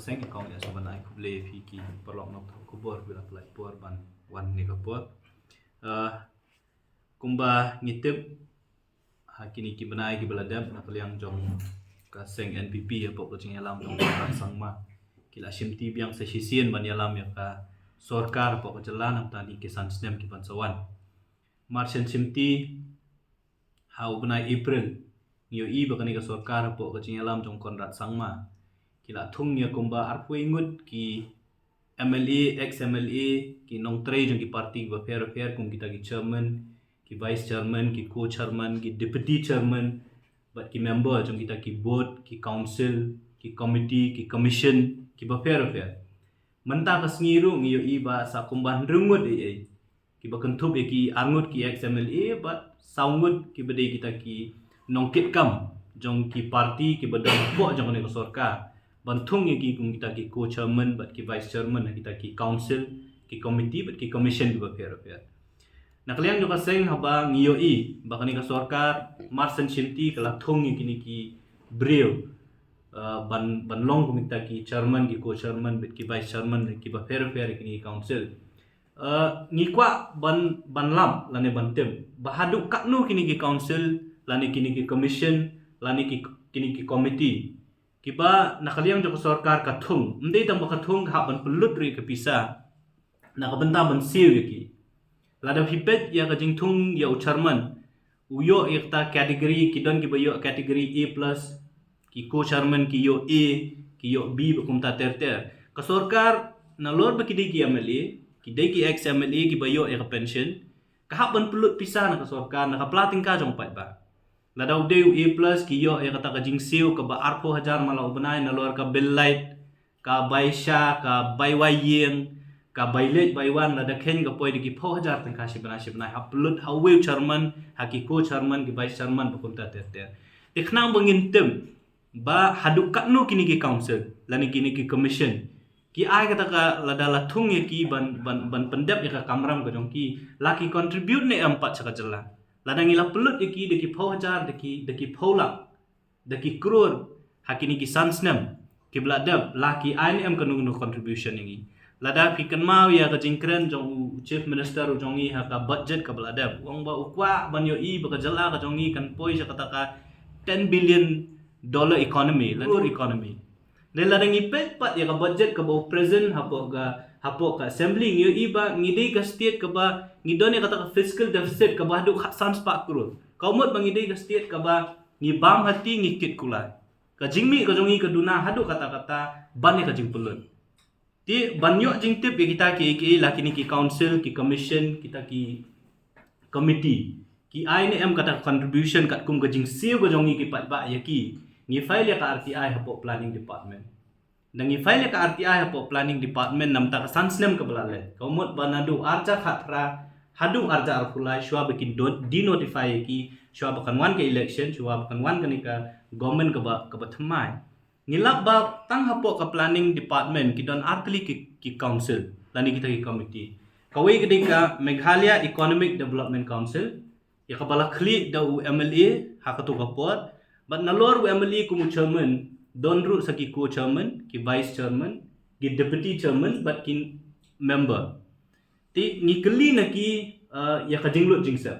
seng account ya sebenarnya kuble ki perlok nok kubur bila pelai pur ban wan ni kapur kumba ngitip hakini ki benai ki beladap nak liang jong ka seng NPP ya pok kucing alam jong sangma kila shimti biang sesisian ban alam ya ka sorkar pok jalan am tadi kisan snem ki pansawan marchen shimti hau benai April ngiyo i bakani ka sorkar pok kucing alam jong konrat sangma kila thung ya kumba arpu ingut ki MLA ex MLA ki nong tre jong ki parti ba fair kum kita ki chairman ki vice chairman ki co-chairman ki deputy chairman but ki member jong kita ki board ki council ki committee ki commission ki ba fair menta ka sngiru ngiyo i ba sa kumban rungut ki ba kentup ki angut ki ex MLA but saungut ki bade kita ki nong kit kam jong ki parti ki badang po jong ne ka sorkar bantung ye ki kum kita ki co-chairman but ki vice chairman kita ki council ki committee but ki commission ki ba fair nakliang jo ka seng haba ngiyo i bakani ka sorkar marsen shimti kala thong ye kini ki breu ban long kum kita ki chairman ki co-chairman but ki vice chairman ki ba fair kini council ngikwa ban lam lane bantem bahadu kaknu kini ki council lani kini ki commission lani kini ki committee kiba nakaliang jo sorkar kathung ndei tam kathung ha ban pulut ri ke pisa nakabenta ban siu ki lada pipet ya ka jingthung ya chairman uyo ekta category ki don ki bayo category A+ ki co-chairman ki yo A ki yo B kum ta ter ka sorkar na lor ba ki dei ki MLA ki dei ki ex MLA ki bayo e ka pension ka ha ban pulut pisa na ka sorkar na ka plating ka jong pat ba ladau deu A+ ki yo ya kata ka jingsiu ka ba arpo hajar malau benai na luar ka bill light ka baisha ka baywayeng ka bailet baywan lada ken ka poi ki pho hajar tang kashi benai upload hawe chairman haki co chairman ki vice chairman bukunta ter ikhna bangin tem ba haduk kaknu kini ki council lani kini ki commission ki ai kata ka lada lathung ye ki ban pendep ya ka kamram ka jong ki laki contribute ne empat chaka jalan ladang ila pelut deki pau hajar deki paulak deki crore hakini ki sansnem ki bladab laki INM kanu contribution ini lada ki kenmau ya ka jingkren jong chief minister jong i ha ka budget ka bladab wong ba ukwa banyo i ba ka jala ka jong i kan poi sa kata ka $10 billion economy lanur economy le ladang i pet pat ya ka budget ka ba present hapo ka assembly ngiyo iba ngidei ka state ka ba ngidone kata ka fiscal deficit ka ba du sans pak crore kaumot bang ngidei ka state ka ba ngibam hati ngikit kulai ka jingmi ka jongi ka duna hadu kata ban ka jingpulun ti banyo jingtip ya kita ki lakini ki council ki commission kita ki committee ki INM kata contribution kat kum ka jingsiu ka jongi ki pat ba ya ki ngi file ya ka RTI hapo planning department dangi file ka RTI hapo planning department namta ka sansnem ka balale kaumot banadu arja khatra hadu arja arkulai shwa bikin di notify ki shwa bakan wan ka election shwa bakan wan ka government ka ba thamai ngilap ba tang hapo ka planning department ki don artli ki council lani kita ki committee kawai kedika Meghalaya Economic Development Council ya ka bala khli da MLA hakatu ka pot but nalor MLA kumu chairman don ru saki co-chairman ki vice chairman ki deputy chairman but ki member ti ngikli na ki ya ka jinglut jingsep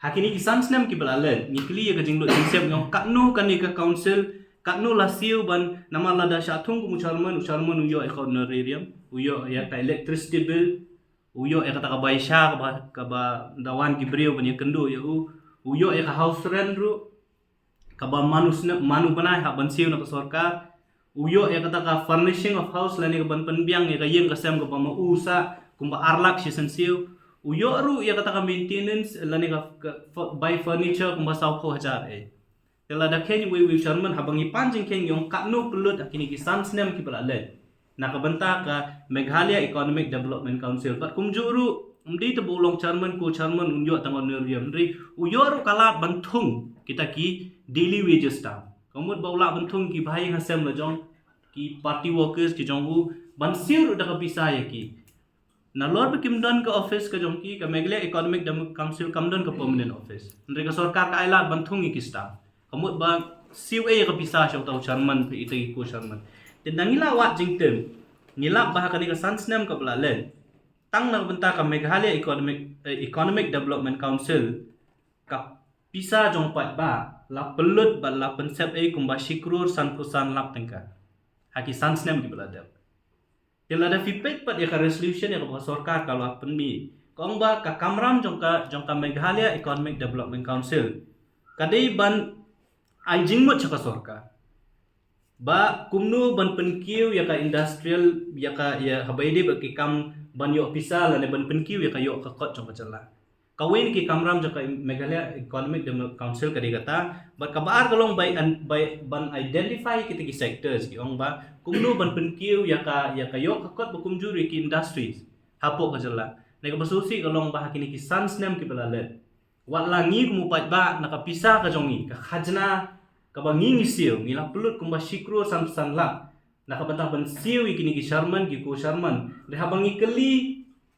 hakini ki sansnem ki balalen ngikli ya ka jinglut jingsep ngong kaknu kan ni ka council kaknu lasiu ban nama lada syathung ku chairman uyo honorarium uyo ya ka electricity bill uyo ya ka baisha ka ba dawan ki breu ban ya kendu ya uyo ya ka house rent ru kaba manu banai ha bansiu na sorkar uyo ya kata ka furnishing of house lani ka ban panbiang ya ka yeng ka sem ka ba mausa kumba arlak si sensiu uyo ru ya kata ka maintenance lani ka buy furniture kumba sau ko hajar kala da ken we chairman habang ipanjing ken yung kakno pulut akini ki sansnem ki balale nakabanta ka Meghalaya Economic Development Council pat kumjuru umdi to bolong chairman ko chairman unyo tangon neriam ri uyo ru kala bantung kita ki daily wages ta kamut baula bantung ki bhai hasem la jong ki party workers ki jong u bansir da ka bisa ya ki na lor kimdon ka office ka jong ki ka Meghalaya Economic Development Council kamdon ka permanent office ndre ka sarkar ka aila bantung ki staff kamut ba CA ka bisa siya tau chairman pe ite ko chairman dan ngila wat jing tem ngila bah kani ka sansnem ka belalen tang na benta ka Meghalaya Economic Development Council ka pisa jong pat ba la pelut ba la pensep kumba shikrur san pusan lap tengka haki sansnem ki belada tela da fipet pat ya ka resolution ya ka sarkar kalau penmi kong ba ka kamram jong ka Meghalaya Economic Development Council kadai ban ai jingmut cha ka sarkar ba kumnu ban penkiu ya ka industrial ya habaide ba ki kam ban yo pisa la ne ban penkiu ya ka yo ka kot jong ka chala kawin ki kamram jong ka Meghalaya Economic Development Council kadi kata ba kabar kalong by ban identify kita ki sectors ki ong ba kumnu ban penkiu ya ka yo ka kot ba kumjuri ki industries hapo ka chala ne ka basusi kalong ba kini ki sansnem ki belalet wat langi kumupat ba nakapisa ka jongi ka khajna kabangi ngisiu ngila pelut kumba shikro san la nakabantah ban siu ikini ki Sharman ki ko Sharman rehabangi keli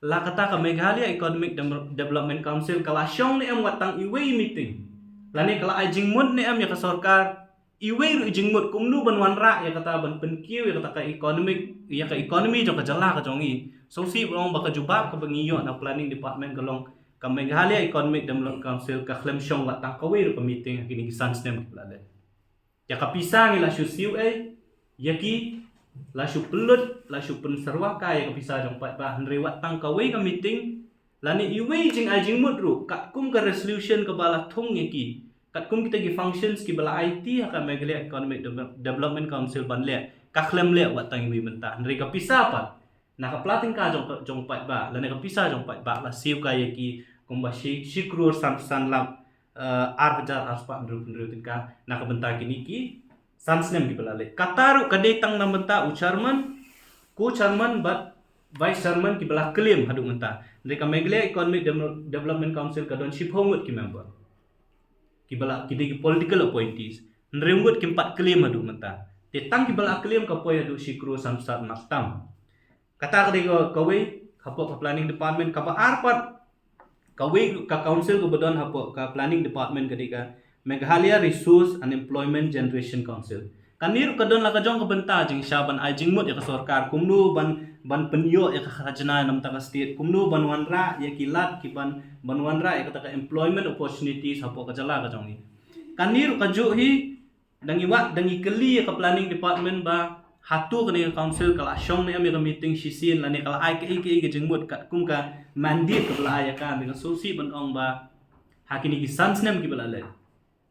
la kata ka Meghalaya Economic Development Council kala syong ne am watang iwei meeting lani kala ajing mut ne am ya ka sarkar iwei ru jing mut kumnu ban wanra ya kata ban penkiu ya kata ka economy jong ka jala ka jongi so si bolong baka jubab ka bangiyo na planning department kalong ka Meghalaya Economic Development Council ka khlem syong watang kawei ru ka meeting kini ki sansnem ki pelale ya kapisang ila shu siu yaki la shu pelut la shu pensarwa ka ya kapisa jong pat ba henry wat tang ka wei ka meeting lani iwei jing ajing mudru kat kum ka resolution ka bala thong yaki kat kum kita gi functions ki bala IT ka Meghalaya Economic Development Council ban le ka khlem le wat tang iwei menta henry ka pisa pat na ka plating ka jong pat ba lani ka pisa jong pat ba la siu ka yaki kumba shikrur san lam arhajar aspa ndru tingka na ka benta kini ki sansnem ki belale kataru kadai tang na benta ucharman ko charman bat vice chairman ki bela claim hadu menta mereka Meghalaya Economic Development Council ka don shiphongut ki member ki bela ki political appointees nremgut ki 4 claim hadu menta te tang ki bela claim ka poy hadu shikru samsat naktam kata kadai ka wei hapo planning department ka ba arpat kawai ka council ko badon hapo ka planning department kadika Meghalaya Resource and Employment Generation Council kanir kadon la ka jong ka benta jing shaban ajing mut ya ka sarkar kumnu ban penyo ya ka khajna nam ta state kumnu ban wanra ya kilat ki ban wanra ya ka employment opportunities hapo ka jala ka jong ni kanir ka ju hi dangi keli ya ka planning department ba hatu kani council kala syong ne ami ka meeting shisin lani kala ai ke jengmut kat kum ka mandate ka bala ya ka mi ka susi ban ong ba hakini ki sansnem ki bala le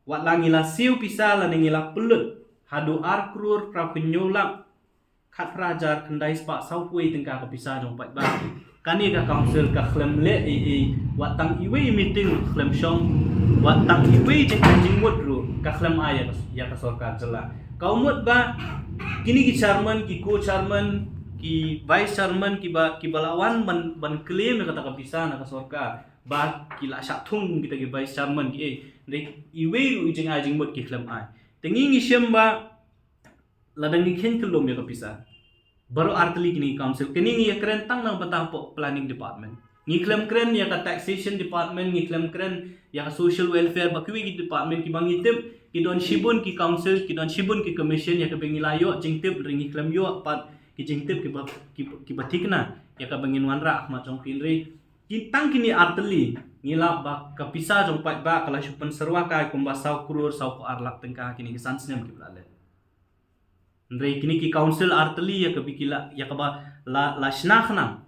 wat langi la siu pisa lani ngila pelut hadu arkrur pra penyolam khat rajar kendai spa saupui tengka ka pisa jong pat ba kani ka council ka khlem le wat tang iwei meeting khlem syong wat tang iwei jengmut ru ka khlem ay ya ka sarkar jala kaumut ba kini ki chairman ki co chairman ki vice chairman ki balawan ban claim kata ka bisa na ka sarkar ba ki la syak thung kita ki vice chairman ki iwei ru jing ajing mut ki khlem ai tengi ngi shem ba ladang ni khen kelom ya ka bisa baru artli kini council kini ngi kren tang nang batang po planning department ngi claim kren ya ka taxation department ngi claim kren ya ka social welfare ba ki department ki bangitip ki don shibun ki council ki don shibun ki commission ya ka bengilayo jingtip ringi claim yo pat ki jingtip ki batikna ya ka bengin wanra ma jong pinri ki tang kini artli ngila ba ka pisa jong pat ba kala shupan serwa ka kumba saw krur saw ko arlak tengka kini ki sansnem ki blale ndre kini ki council artli ya ka bikila ya ka ba la shnakhna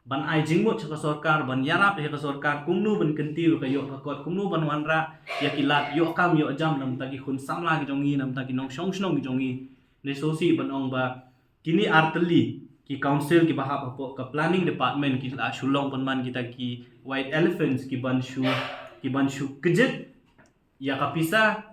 ban ai jingmut cha sarkar ban yarap ya ka sarkar kumnu ban kentiu ka yo ka kot kumnu ban wanra ya kilat yo kam yo jam nam ta ki khun samla ki jongi nam ta ki nong shong shong ki jongi ne sosi ban ong ba kini artli ki council ki bahap apo ka planning department ki la shulong ban man kita ki white elephants ki ban shu kejet ya ka pisa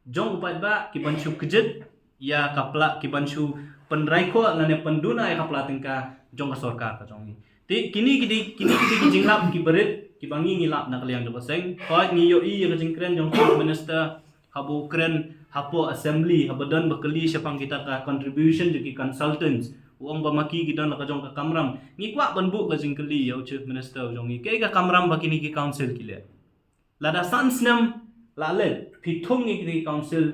jong upat ba ki ban shu kejet ya ka pla ki ban shu penraiko la ne penduna ya ka platengka jong ka sarkar ka jongi ti kini ki jinglap ki berit ki bangi ngilap na kaliang do seng koi ngi yo i ka jingkren jong minister habu kren hapo assembly habadan bakali siapang kita ka contribution ki consultants uang bamaki gidan la ka jong ka kamram ngi kwa banbu ka jingkeli yo chief minister jong ngi ke ka kamram bakini ki council ki le lada sansnem la le pithong ngi ki council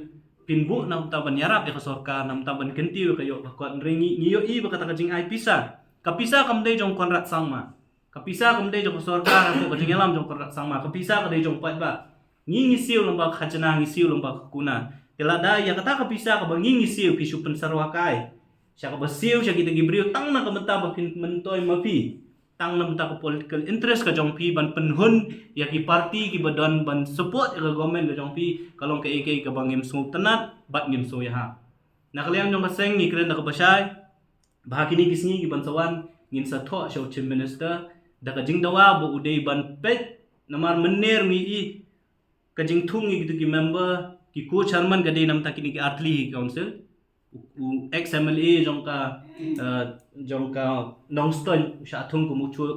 pinbu na taban yarap ya kasorka nam taban kentiu kayo bakot ringi ngiyo I bakata kajing ai pisa kapisa kamdai jong konrat sangma kapisa kamdai jong kasorka na ko kajing alam jong konrat sangma kapisa kadai jong pat ba ngi siu lomba khajana ngi siu lomba kuna telada ya kata kapisa ka bangi ngi siu pisu pensarwa kai sya ka basiu sya kita gibriu tang na kamenta ba pin mentoi mapi tang na menta ko political interest ka jong pi ban penhun ya ki parti ki badon ban support ka government ka jong pi kalong ka AK ka bangim sultanat bat ngim so ya ha nakaliam jong kaseng ni kren ka basai bahakini kisni ki ban sawan ngin sa tho show chief minister da ka jing dawa bo udei ban pet namar mener mi I ka jing thung ni ki member ki co chairman ka dei nam ta kini ki atli council XMLA jongka Nongston sya thung ku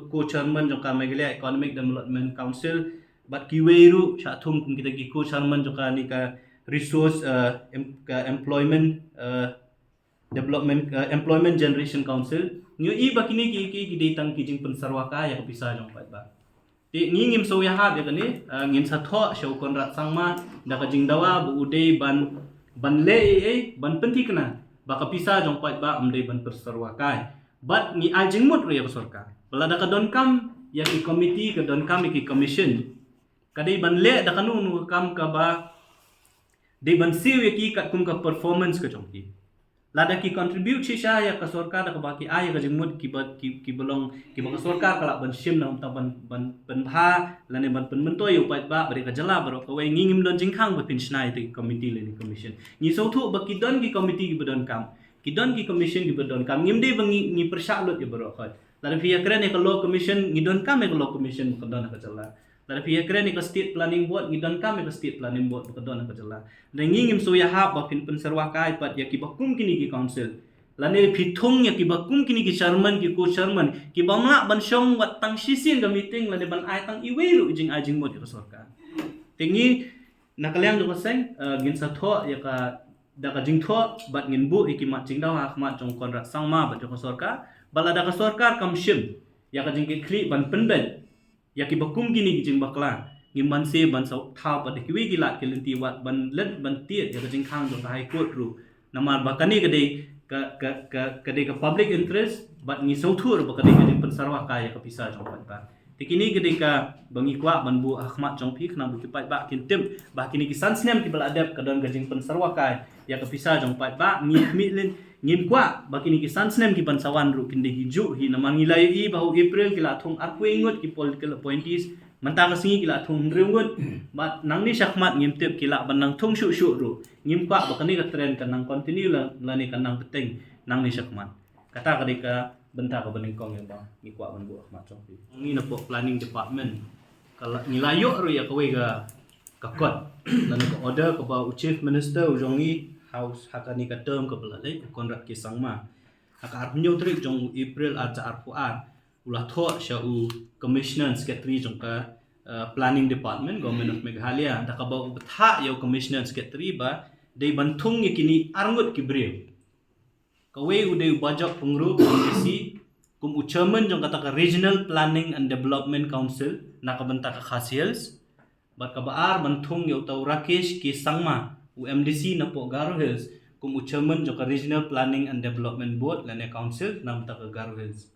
co chairman jongka Meghalaya Economic Development Council bat kiweru sya thung kum kita ki co chairman jongka ni ka resource employment employment generation council nyu I bakini ki ditang ki jing pensarwaka ya kapisa jong pat ba ti ngim so ya ha de kani ngim sa tho show konrat sangma da ka jing dawa bu udei ban le ban penti kena baka pisa jong pat ba amdei ban persarwa kai but ni ajing mut ria sorka bala da ka don kam ya ki committee ka don kam ki commission kadai ban le da kanu nu kam ka ba de ban siu ya ki kat kum ka performance ka jong ki lada ki contribute chi sha ya ka sorka da ka ba ki ai ka jing mut ki belong ki ba ka sorka ka la ban shim na ta ban bha la ne ban mentoi u pat ba bari ka jala baro ka wei ngim don jing khang ba pin snai ti committee le ni commission ni so thu ba ki don ki committee ki badon kam ki don ki commission ki badon kam ngim de bang ni persha lot ya baro khat lada fi akran ne ka law commission ni don kam ka law commission ka don ka jala lada fi akran ne ka state planning board ni don kam ka state planning board ka don ka jala dan ngim so ya ha ba pin pensarwa kai pat ya ki ba kum kini ki council lane phithung ya ki ba kum kini ki chairman ki co chairman ki ba ma ban shong wat tang sisin ga meeting lane ban ai tang iweru jing ajing mod ka sorka tingi nakaliam jo kaseng gin sa tho ya ka da ka jing tho bat ngin bu ikimat jing daw akmat jong konrat sangma bat ka sorka bala da ka sorkar kam shim ya ka jing ki kli ban penben ya ki ba kum kini ki jing bakla ngim ban se ban sa tha pat ki wi gilat ki lenti wat ban let ban tiet ya ka jing khang jong high court ru namar bakani ka dei ka public interest but ngi so thur ba kadai ka pensarwa ka ya ka pisa jong pat ba tikini kadai ka bangi kwa ban bu ahmat jong phi khna bu ki pat ba kin tim ba kini ki san snem ki bal adap ka don ka jing pensarwa ka ya ka pisa jong pat ba ngi mi len ngim kwa ba kini ki san snem ki ban sawan ru kin de hiju hi namang nilai I bahu April ki la thong ar kuingot ki political appointees manta ka singi ki la thong reungot ba nang ni syakmat ngim tip ki la ban nang thong shu ru ngim kwa ba kani ka trend ka nang continue la ni ka nang peteng nang ni syakmat kata ka ka benta ka baning kong ya ba ni kwa ban bu ahmat chong pi ni na po planning department kala nilayo ru ya ka we ka kot la ni ka order ka ba chief minister ujongi house hakani ka term ka bala le konrat ki sangma haka ar nyu tri jong April ar cha ar pu ar ulah tho sha u commissioner secretary jong ka planning department government of Meghalaya da ka ba tha yo commissioner secretary ba dei banthung ye kini arngut ki brew ka we u dei bajak pungru PDC kum u chairman jong kata ka regional planning and development council na ka banta ka khasiels ba ka ba ar banthung yo tau Rakesh ki sangma UMDC na po Garo Hills kum chairman jong ka regional planning and development board lane council nam ta ka Garo Hills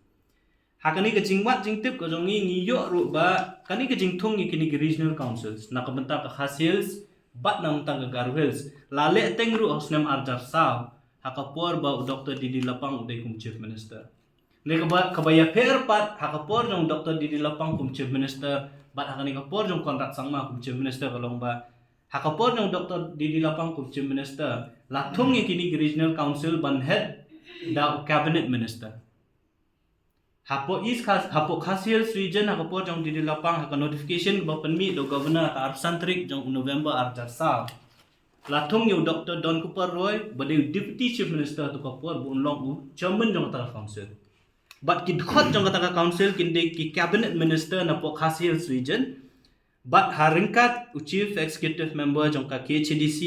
hakani ka jingwat jingtip ka jong ngi yo ru ba kani ka jingthung ni kini regional councils na ka banta ka Khas Hills bat nam ta ka Garo Hills lale tengru osnem arjar sa hakapor ba Dr. Didi Lapang udai kum chief minister ne ka ba kabaya fair pat hakapor jong Dr. Didi Lapang kum chief minister bat hakani ka por jong kontrak sangma kum chief minister kalong ba hakapor ng Dr. Didi Lapang kum chief minister lathong ye kini regional council ban head da cabinet minister hapo Khas Hills region hakapor jong Didi Lapang haka notification ba panmi do governor ka arsantrik jong November arjar sa lathong yo Dr. Don Cooper Roy bade deputy chief minister to kapor bu long u chairman jong ta council but ki khot jong ta council kinde ki cabinet minister na po Khas Hills region but haringkat chief executive member jong ka KHDC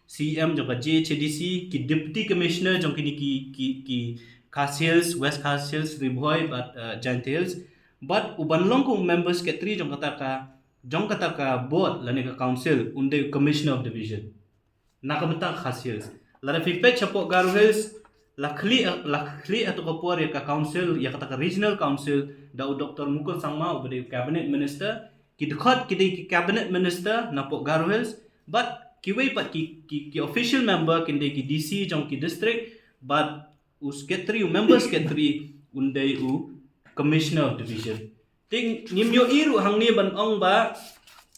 CM jong ka JHDC ki deputy commissioner jong kini ki Khas Hills West Khas Hills Ribhoy but Giant Hills but ubanlong ko members secretary jong kata ka board lani ka council unde commissioner of division nakabenta khas hills la feedback chapok Garo Hills la khli atau kapor ya ka council ya kata ka regional council da Dr. Mukul Sangma ubade cabinet minister ki dekat ki cabinet minister napok Garo Hills but kiway pat ki official member kinde ki DC jong ki district but us secretary members secretary undai commissioner of division ting nimyo iru hangni ban ong ba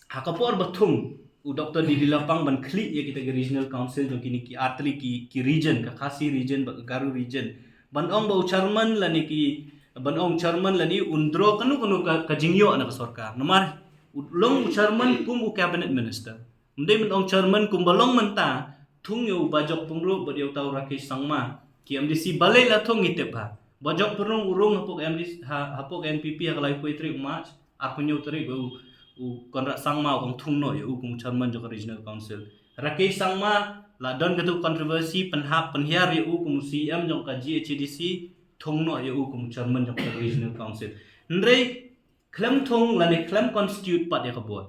hakapor bathum Dr. Didi Lapang ban khli ya kita ke regional council jong kini ki atli ki region ka Khasi region Garo region ban ong ba chairman lani ki ban ong chairman lani undro kanu ka jingyo ana ka sarkar nomar long chairman kum cabinet minister mendai ban ong chairman kum balong menta thung yo bajok pungro badiau tau Rakesh Sangma ki MDC balai la thong itep ha bajok perung urung hapok MDC hapok NPP ka lai poetry march apunyo teri go Konrad Sangma ong thungno ya kum chairman jok regional council Rakesh Sangma la don gatu kontroversi penhiar ya kum CM jok ka GHDC thungno ya kum chairman jok regional council ndrei klem thong la ne klem constitute pat ya kabot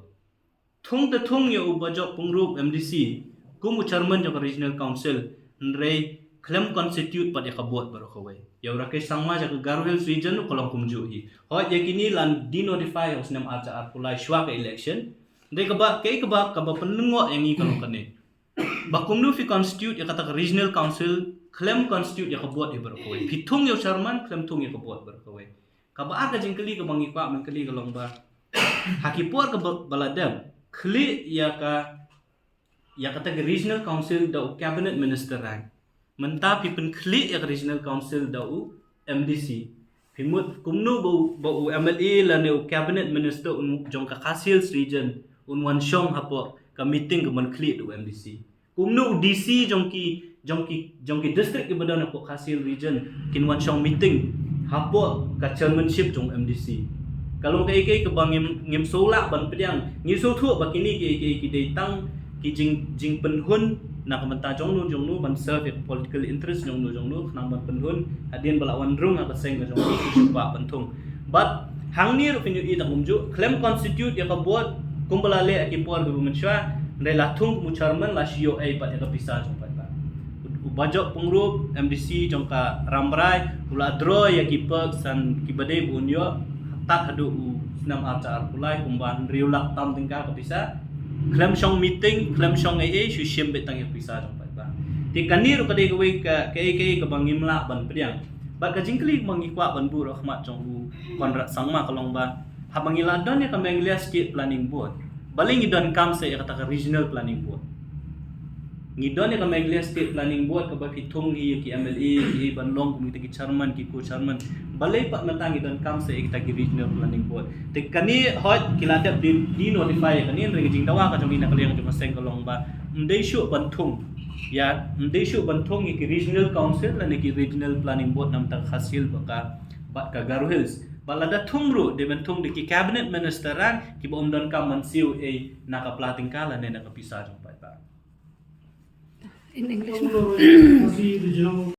thung te thung ya bajok pungrup MDC kum chairman jok regional council ndrei klem constitute pat ya kabot baro kawai ya Rakesh Sangma jak Garo Hills region kolong kumju hi hot ya kini lan di notify os nam aja arpulai shwa ka election dei ka ba penengo yang i kolong kane bakum nu fi constitute ya kata regional council klem constitute ya kabot hi baro kawai pithung ya chairman klem thung ya kabot baro kawai ka ba ka jingkeli ka bangi pa mengkeli kolong ba hakipor ka baladam kli ya kata regional council da cabinet minister rang menta pipin kli ya regional council da MDC pimut kumnu bau MLA la ne cabinet minister jong ka Khasi Hills region wan shong hapo ka meeting ka man kli do MDC kumnu DC jong ki district ke badan hapo Khasi Hills region kin wan shong meeting hapo ka chairmanship jong MDC kalau kai ke bang ngim sola ban pediang ngiso thu bakini ki detang ki jing penhun nak menta jong nu ban serve political interest jong nu nang ban penhun adien balawan rung apa seng jong ni ba bentung but hangni ru pinyu i tak umju claim constitute ya ka buat kumbalale akipor government shwa ndai lathung mu chairman la shio ai pat ya ka pisa jong pat ba bajok pungrup MDC jong ka Rambrai ula draw ya ki pak san ki badai bunyo tak hadu senam acar pulai kumban riulak tam tingka ka pisa Klem shong meeting, klem shong AA, shu shim betang yang pisah jong pat ba. Ti kanir ka dei gawai ka ka bangim la ban priang. Ba ka jingkli mangikwa ban bu rahmat jong Konrad Sangma kalong ba. Ha bangila don ya ka Manglia State Planning Board. Baling idon kam se ya kata regional planning board. Ngidon ya ka Manglia State Planning Board ka ba pitung hi ki MLA ki ban long komite ki chairman ki co-chairman. Balai pat matang idon kam se kita ki regional planning board te kani hot kilatap di notify kani ring jing dawa ka jong ina kaliang jong seng kalong ba ndai shu banthung ya ndai shu banthung ki regional council la ki regional planning board nam ta Khasi Hills ka Garo Hills balada thumru de banthung de ki cabinet minister ran ki bom don kam mansiu e naka plating kala ne naka pisah jong pa in English.